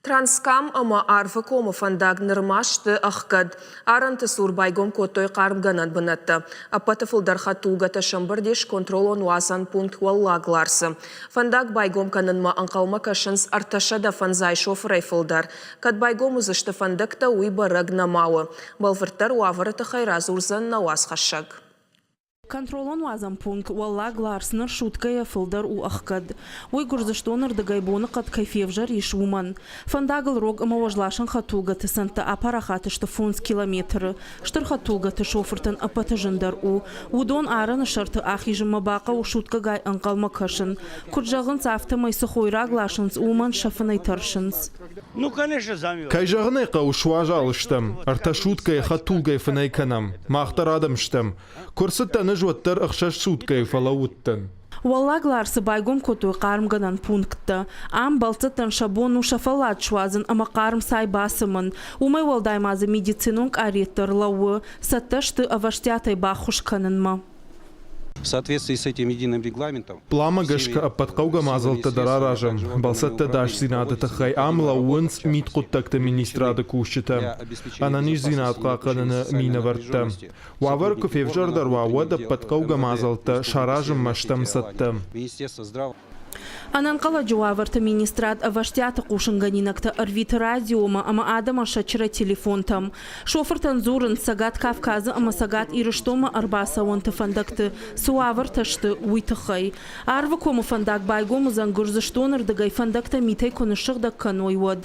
Транскам ама арвы комы Фæндаг нырмашты æхгæд. Арәнты сур байгом кодтой хъармгәнән бынәттә. Æппәты фылдәр хәдтулгәтә сәмбырд Контролон пункт Уәллаг Ларсы. Фæндаг байгом кәнынмә әнхъæлмæ кәшынц арташа да фәнзай шофырәй фылдәр. Кәд байгом уыдзысты фәндәгтә уый бәрәг нәмауы. Бәлвырддәр уавәры тыххәй уырзан навас хәшшәг. Контролон пункт Уәллаг Ларсны шуткая фылдәр у æхгæд. Уый Гуырдзыстоны дагайбоны кат кайфевжар ишуман. Фæндагыл рог ама важлашын хәдтулгәтә сынты апарахатышты фунс километры. Штыр хәдтулгәтә шофыртын Æппәты жындар у. Удон араны шарты ахижымы бақа у шутка гай әнхъæлмæ кашын. Курджағын цафты майсы хойраг лашынц уман шафынай таршынц. Ну, конечно, замёр. Кайжағынай қауышуа жалыштым. Арта шуткай хәдтулгай фынай канам. Мақтар адамштым. Курсыттаны жуаттар ақшаш шуткай фалауыттын. Уәллаг Ларсы байгом кодтой хъармгәнән пунктта. Ам балцыттан шабону шафалат шуазын ама хъарм сай басымын. Умай уалдаймазы медицинунг ареттарлауы. Сатташты аваштятай бахуш кәнынмә. В соответствии с этим единым регламентом. Плама гашка аппаткауга мазалта дараражам. Балсатта даш зинада тыххәй амла уынц мит куттакта министрада кушчита. Ананиш зинадка канына мина вартта. Уавәр көфевжардар уавада аппаткауга мазалта шаражам маштам сатта. Ананқала жуаварты министрат аваштяты қушынғанинакта арвиты радиома ама адама шачыра телефонтам. Шофыртан зурын сагат Кавказы ама сагат ирыштома арбаса онты Фæндагты суаварташты уй тыххәй. Арвы комы Фæндаг байгому Гуырдзыстоныр дагай Фæндагта митай конышығда каной вод.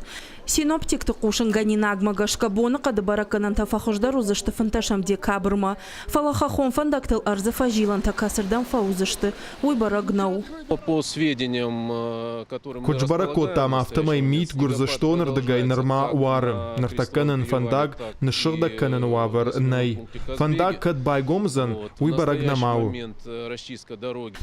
Синоптикты қушынғанинагма гашкабоны қады бараканан тафахыждар узышты фанташам декабрма. Фалахахон Фæндагтыл арзы фажилан такасырдан фаузышты уй барагнау. По сведениям, которым Кучбаракот там автомай мит Гуырдзыстоны дагай нырма уары. Ныртаканын Фæндаг нышығда канын уавәр нәй. Фæндаг кад байгомзан уй барагнамау.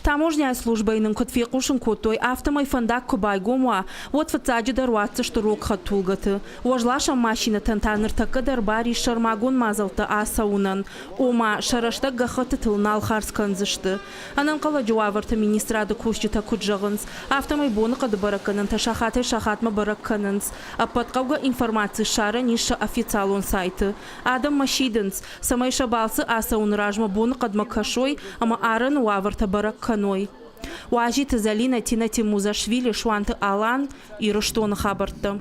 Таможняя служба инын кодфе қушын кодтой автомай Фæндаг ко байгомуа. Вот фацаджи дарватсы штурок хәдтулгәтә. Важлаша машина тантаныр такадар бари шармагон мазалта асаунан. Ома шарашта гахаты тылнал харсканзышты. Ананқала жуаварты министрады кушчита куджағынс. Автомай боны қады бараканын ташахатай шахатма бараканынс. Аппаткауга информация шара ниша официалон сайты. Адам машидынс. Самай шабалсы асаун ражма боны қадма кашой, ама арын уаварта бараканой. Уажи Залина Тина Тимузашвили шуанты алан ирыштоны хабарты.